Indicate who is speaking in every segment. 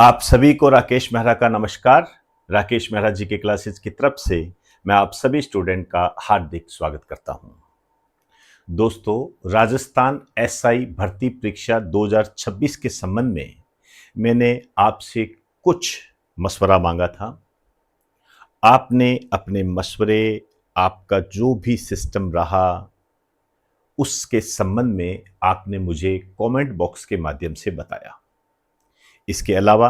Speaker 1: आप सभी को राकेश मेहरा का नमस्कार। राकेश मेहरा जी के क्लासेस की तरफ से मैं आप सभी स्टूडेंट का हार्दिक स्वागत करता हूं। दोस्तों, राजस्थान एसआई भर्ती परीक्षा 2026 के संबंध में मैंने आपसे कुछ मशवरा मांगा था। आपने अपने मशवरे, आपका जो भी सिस्टम रहा, उसके संबंध में आपने मुझे कमेंट बॉक्स के माध्यम से बताया। इसके अलावा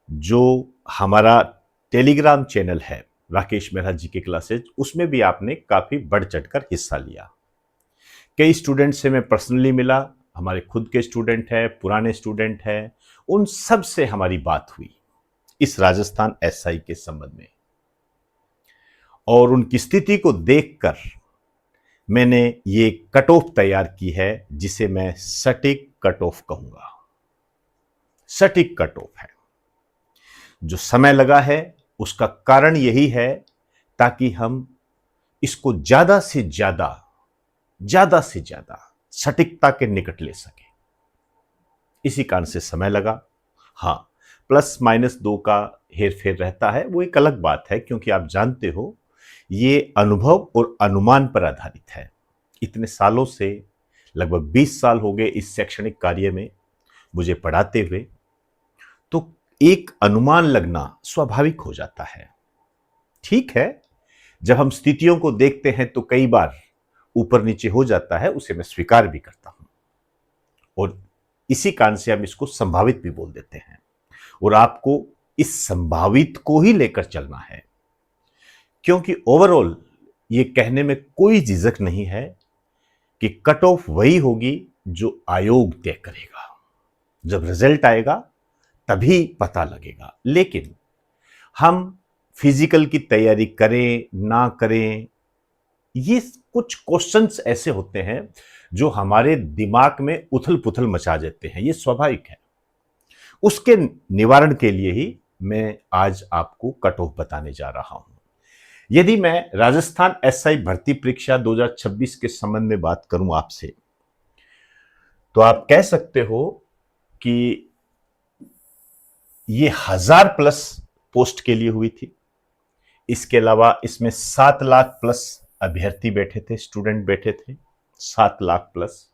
Speaker 1: जो हमारा टेलीग्राम चैनल है राकेश मेहरा जी के क्लासेज, उसमें भी आपने काफी बढ़ चढ़कर हिस्सा लिया। कई स्टूडेंट से मैं पर्सनली मिला, हमारे खुद के स्टूडेंट हैं, पुराने स्टूडेंट हैं, उन सब से हमारी बात हुई इस राजस्थान एसआई के संबंध में, और उनकी स्थिति को देखकर मैंने ये कट ऑफ तैयार की है, जिसे मैं सटीक कट ऑफ कहूंगा। सटीक कट ऑफ है। जो समय लगा है उसका कारण यही है ताकि हम इसको ज्यादा से ज्यादा सटीकता के निकट ले सके। इसी कारण से समय लगा। हाँ, प्लस माइनस 2 का हेर फेर रहता है, वो एक अलग बात है, क्योंकि आप जानते हो ये अनुभव और अनुमान पर आधारित है। इतने सालों से, लगभग 20 साल हो गए इस शैक्षणिक कार्य में मुझे पढ़ाते हुए, तो एक अनुमान लगना स्वाभाविक हो जाता है। ठीक है, जब हम स्थितियों को देखते हैं तो कई बार ऊपर नीचे हो जाता है, उसे मैं स्वीकार भी करता हूं, और इसी कारण से हम इसको संभावित भी बोल देते हैं, और आपको इस संभावित को ही लेकर चलना है, क्योंकि ओवरऑल ये कहने में कोई झिझक नहीं है कि कट ऑफ वही होगी जो आयोग तय करेगा। जब रिजल्ट आएगा तभी पता लगेगा। लेकिन हम फिजिकल की तैयारी करें ना करें, ये कुछ क्वेश्चंस ऐसे होते हैं जो हमारे दिमाग में उथल पुथल मचा देते हैं। ये स्वाभाविक है। उसके निवारण के लिए ही मैं आज आपको कट ऑफ बताने जा रहा हूं। यदि मैं राजस्थान एसआई भर्ती परीक्षा 2026 के संबंध में बात करूं आपसे, तो आप कह सकते हो कि ये 1000 प्लस पोस्ट के लिए हुई थी। इसके अलावा इसमें 7 लाख प्लस अभ्यर्थी बैठे थे, स्टूडेंट बैठे थे, 7 लाख प्लस।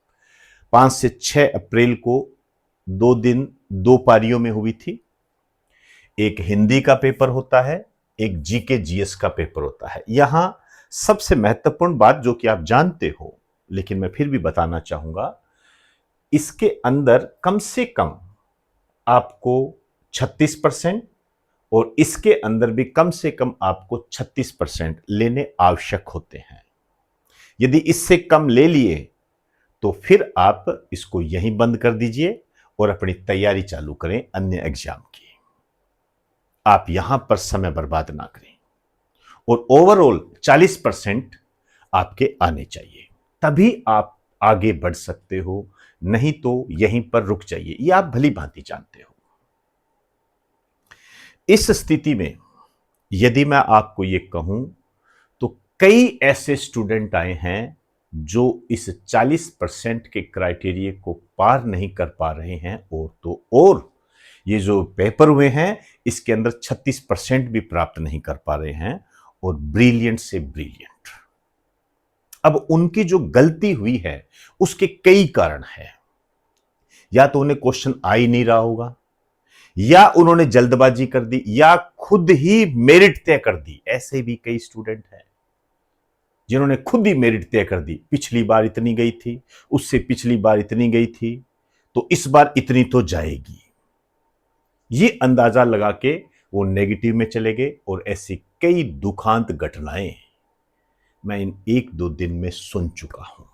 Speaker 1: 5 से 6 अप्रैल को 2 दिन 2 पारियों में हुई थी। एक हिंदी का पेपर होता है, एक जीके जीएस का पेपर होता है। यहां सबसे महत्वपूर्ण बात, जो कि आप जानते हो लेकिन मैं फिर भी बताना चाहूंगा, इसके अंदर कम से कम आपको 36% और इसके अंदर भी कम से कम आपको 36% लेने आवश्यक होते हैं। यदि इससे कम ले लिए तो फिर आप इसको यहीं बंद कर दीजिए और अपनी तैयारी चालू करें अन्य एग्जाम की। आप यहां पर समय बर्बाद ना करें, और ओवरऑल 40% आपके आने चाहिए, तभी आप आगे बढ़ सकते हो। नहीं तो यहीं पर रुक जाइए, यह आप भली भांति जानते हो। इस स्थिति में यदि मैं आपको यह कहूं तो कई ऐसे स्टूडेंट आए हैं जो इस 40% के क्राइटेरिया को पार नहीं कर पा रहे हैं, और ये जो पेपर हुए हैं इसके अंदर 36% भी प्राप्त नहीं कर पा रहे हैं, और ब्रिलियंट से ब्रिलियंट। अब उनकी जो गलती हुई है उसके कई कारण हैं। या तो उन्हें क्वेश्चन आ ही नहीं रहा होगा, या उन्होंने जल्दबाजी कर दी, या खुद ही मेरिट तय कर दी। ऐसे भी कई स्टूडेंट हैं जिन्होंने खुद ही मेरिट तय कर दी। पिछली बार इतनी गई थी, उससे पिछली बार इतनी गई थी, तो इस बार इतनी तो जाएगी। ये अंदाजा लगा के वो नेगेटिव में चले गए, और ऐसी कई दुखांत घटनाएं मैं इन 1-2 दिन में सुन चुका हूं।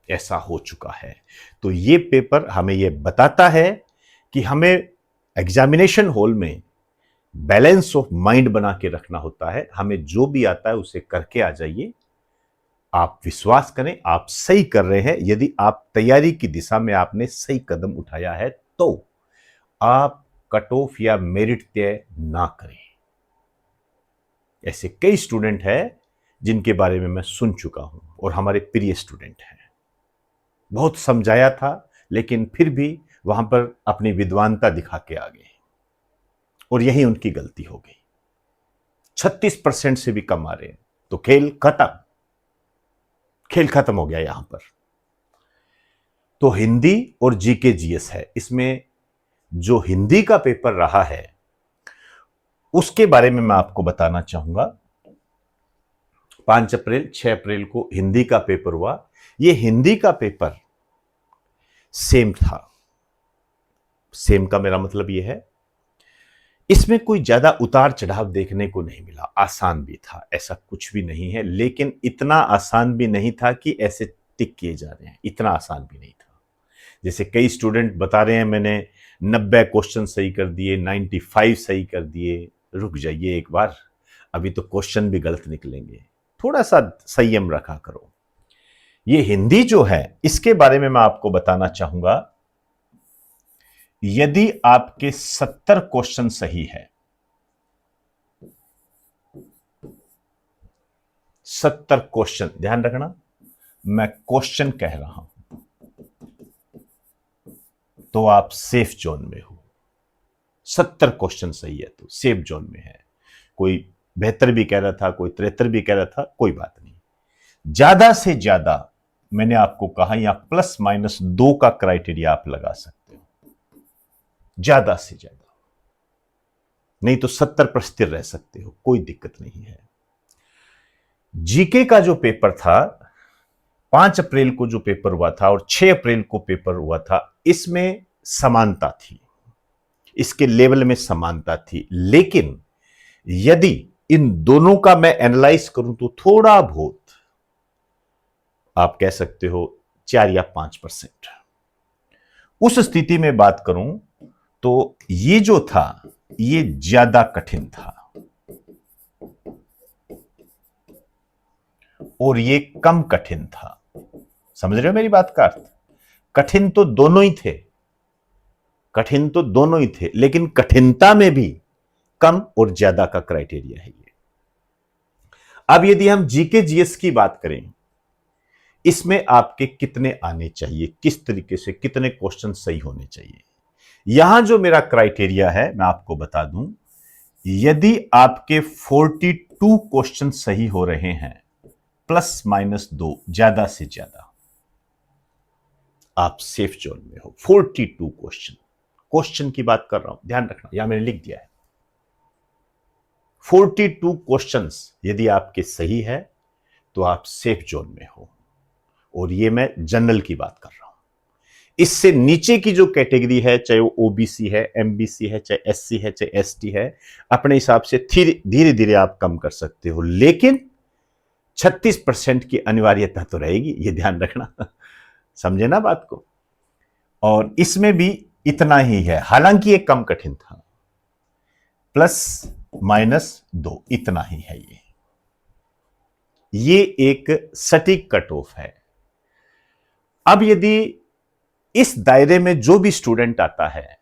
Speaker 1: ऐसा हो चुका है। तो ये पेपर हमें ये बताता है कि हमें एग्जामिनेशन हॉल में बैलेंस ऑफ माइंड बना के रखना होता है। हमें जो भी आता है उसे करके आ जाइए। आप विश्वास करें, आप सही कर रहे हैं। यदि आप तैयारी की दिशा में आपने सही कदम उठाया है तो आप कट ऑफ या मेरिट तय ना करें। ऐसे कई स्टूडेंट हैं जिनके बारे में मैं सुन चुका हूं, और हमारे प्रिय स्टूडेंट हैं। बहुत समझाया था लेकिन फिर भी वहां पर अपनी विद्वानता दिखा के आ गए और यही उनकी गलती हो गई। 36% से भी कम आ रहे हैं तो खेल खत्म हो गया यहां पर। तो हिंदी और जीके जीएस है, इसमें जो हिंदी का पेपर रहा है उसके बारे में मैं आपको बताना चाहूंगा। 5 अप्रैल 6 अप्रैल को हिंदी का पेपर हुआ। यह हिंदी का पेपर सेम था। सेम का मेरा मतलब यह है इसमें कोई ज्यादा उतार चढ़ाव देखने को नहीं मिला। आसान भी था, ऐसा कुछ भी नहीं है, लेकिन इतना आसान भी नहीं था कि ऐसे टिक किए जा रहे हैं, इतना आसान भी नहीं था। जैसे कई स्टूडेंट बता रहे हैं मैंने 90 क्वेश्चन सही कर दिए, 95 सही कर दिए। रुक जाइए एक बार, अभी तो क्वेश्चन भी गलत निकलेंगे, थोड़ा सा संयम रखा करो। ये हिंदी जो है इसके बारे में मैं आपको बताना चाहूंगा, यदि आपके 70 क्वेश्चन सही है, 70 क्वेश्चन, ध्यान रखना मैं क्वेश्चन कह रहा हूं, तो आप सेफ जोन में हो। 70 क्वेश्चन सही है तो सेफ जोन में है। कोई 72 भी कह रहा था, कोई 73 भी कह रहा था, कोई बात नहीं। ज्यादा से ज्यादा मैंने आपको कहा यहां ±2 का क्राइटेरिया आप लगा सकते हो, ज्यादा से ज्यादा, नहीं तो 70 पर स्थिर रह सकते हो, कोई दिक्कत नहीं है। जीके का जो पेपर था 5 अप्रैल को जो पेपर हुआ था और 6 अप्रैल को पेपर हुआ था, इसमें समानता थी, इसके लेवल में समानता थी। लेकिन यदि इन दोनों का मैं एनालाइज करूं तो थोड़ा बहुत आप कह सकते हो 4 या 5%। उस स्थिति में बात करूं तो ये जो था ये ज्यादा कठिन था और ये कम कठिन था। समझ रहे हो मेरी बात का अर्थ? कठिन तो दोनों ही थे, कठिन तो दोनों ही थे, लेकिन कठिनता में भी कम और ज्यादा का क्राइटेरिया है ये। अब यदि हम जीके जीएस की बात करें, इसमें आपके कितने आने चाहिए, किस तरीके से कितने क्वेश्चन सही होने चाहिए, यहां जो मेरा क्राइटेरिया है मैं आपको बता दूं। यदि आपके 42 क्वेश्चन सही हो रहे हैं ±2, ज्यादा से ज्यादा, आप सेफ जोन में हो। 42 क्वेश्चन की बात कर रहा हूं, ध्यान रखना, यहां मैंने लिख दिया है 42 क्वेश्चंस यदि आपके सही है तो आप सेफ जोन में हो। और ये मैं जनरल की बात कर रहा हूं। इससे नीचे की जो कैटेगरी है, चाहे वो ओबीसी है, एमबीसी है, चाहे एससी है, चाहे एसटी है, अपने हिसाब से धीरे धीरे आप कम कर सकते हो, लेकिन 36% की अनिवार्यता तो रहेगी, ये ध्यान रखना। समझे ना बात को? और इसमें भी इतना ही है, हालांकि ये कम कठिन था, ±2 इतना ही है। ये एक सटीक कट ऑफ है। अब यदि इस दायरे में जो भी स्टूडेंट आता है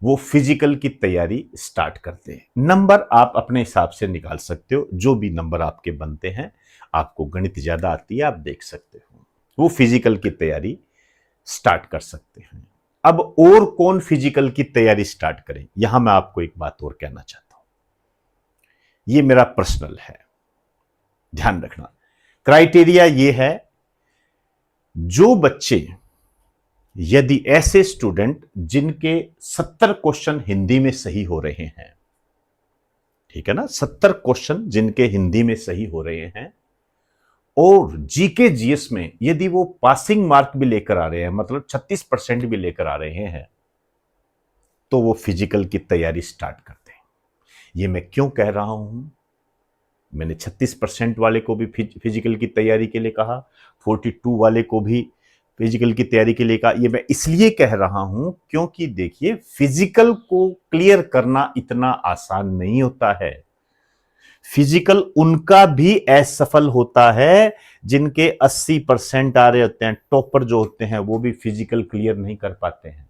Speaker 1: वो फिजिकल की तैयारी स्टार्ट करते हैं, नंबर आप अपने हिसाब से निकाल सकते हो, जो भी नंबर आपके बनते हैं, आपको गणित ज्यादा आती है आप देख सकते हो, वो फिजिकल की तैयारी स्टार्ट कर सकते हैं। अब और कौन फिजिकल की तैयारी स्टार्ट करे, यहां मैं आपको एक बात और कहना चाहता हूं, ये मेरा पर्सनल है, ध्यान रखना। क्राइटेरिया ये है, जो बच्चे, यदि ऐसे स्टूडेंट जिनके 70 क्वेश्चन हिंदी में सही हो रहे हैं, ठीक है ना, 70 क्वेश्चन जिनके हिंदी में सही हो रहे हैं, और जीके जीएस में यदि वो पासिंग मार्क भी लेकर आ रहे हैं, मतलब 36% भी लेकर आ रहे हैं, तो वो फिजिकल की तैयारी स्टार्ट करते हैं। ये मैं क्यों कह रहा हूं? मैंने 36% वाले को भी फिजिकल की तैयारी के लिए कहा, 42 वाले को भी फिजिकल की तैयारी के लिए कहा। ये मैं इसलिए कह रहा हूं क्योंकि देखिए, फिजिकल को क्लियर करना इतना आसान नहीं होता है। फिजिकल उनका भी असफल होता है जिनके 80% आ रहे होते हैं, टॉपर जो होते हैं, वो भी फिजिकल क्लियर नहीं कर पाते हैं।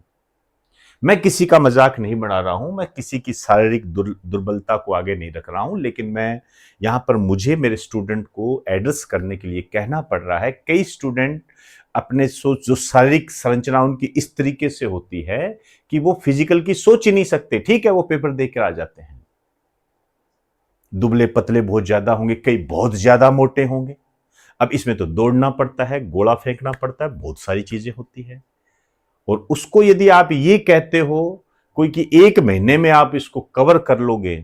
Speaker 1: मैं किसी का मजाक नहीं बना रहा हूं, मैं किसी की शारीरिक दुर्बलता को आगे नहीं रख रहा हूं, लेकिन मैं यहां पर मुझे मेरे स्टूडेंट को एड्रेस करने के लिए कहना पड़ रहा है। कई स्टूडेंट अपने सोच, जो शारीरिक संरचना उनकी इस तरीके से होती है कि वो फिजिकल की सोच ही नहीं सकते। ठीक है, वो पेपर देकर आ जाते हैं, दुबले पतले बहुत ज्यादा होंगे, कई बहुत ज्यादा मोटे होंगे। अब इसमें तो दौड़ना पड़ता है, गोला फेंकना पड़ता है, बहुत सारी चीजें होती है। और उसको यदि आप ये कहते हो कोई कि 1 महीने में आप इसको कवर कर लोगे,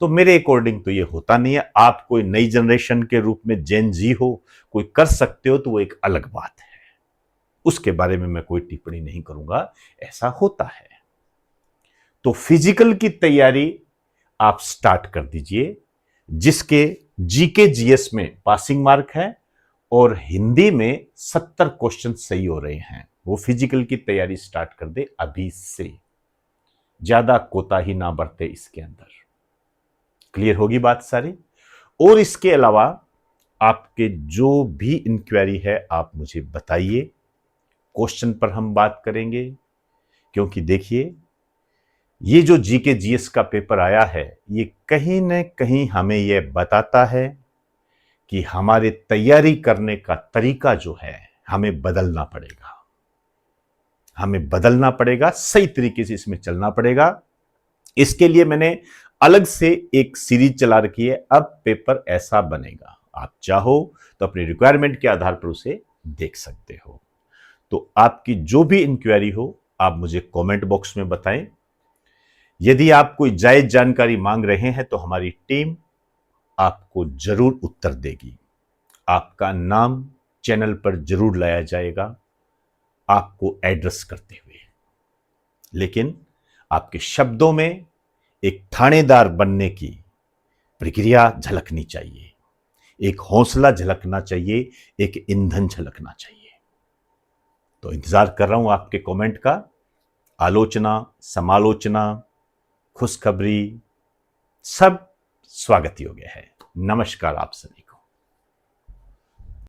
Speaker 1: तो मेरे अकॉर्डिंग तो ये होता नहीं है। आप कोई नई जनरेशन के रूप में जेन जी हो, कोई कर सकते हो तो वो एक अलग बात है, उसके बारे में मैं कोई टिप्पणी नहीं करूंगा, ऐसा होता है। तो फिजिकल की तैयारी आप स्टार्ट कर दीजिए, जिसके जीके जीएस में पासिंग मार्क है और हिंदी में 70 क्वेश्चन सही हो रहे हैं, वो फिजिकल की तैयारी स्टार्ट कर दे अभी से, ज्यादा कोताही ना बरते इसके अंदर। क्लियर होगी बात सारी। और इसके अलावा आपके जो भी इंक्वायरी है आप मुझे बताइए, क्वेश्चन पर हम बात करेंगे। क्योंकि देखिए, ये जो जीके जीएस का पेपर आया है, ये कहीं न कहीं हमें यह बताता है कि हमारे तैयारी करने का तरीका जो है हमें बदलना पड़ेगा, हमें बदलना पड़ेगा, सही तरीके से इसमें चलना पड़ेगा। इसके लिए मैंने अलग से एक सीरीज चला रखी है, अब पेपर ऐसा बनेगा। आप चाहो तो अपनी रिक्वायरमेंट के आधार पर उसे देख सकते हो। तो आपकी जो भी इंक्वायरी हो आप मुझे कमेंट बॉक्स में बताएं। यदि आप कोई जायज जानकारी मांग रहे हैं तो हमारी टीम आपको जरूर उत्तर देगी। आपका नाम चैनल पर जरूर लाया जाएगा आपको एड्रेस करते हुए, लेकिन आपके शब्दों में एक थानेदार बनने की प्रक्रिया झलकनी चाहिए, एक हौसला झलकना चाहिए, एक ईंधन झलकना चाहिए। तो इंतजार कर रहा हूं आपके कमेंट का। आलोचना, समालोचना, खुशखबरी सब स्वागत योग्य है। नमस्कार आप सभी को।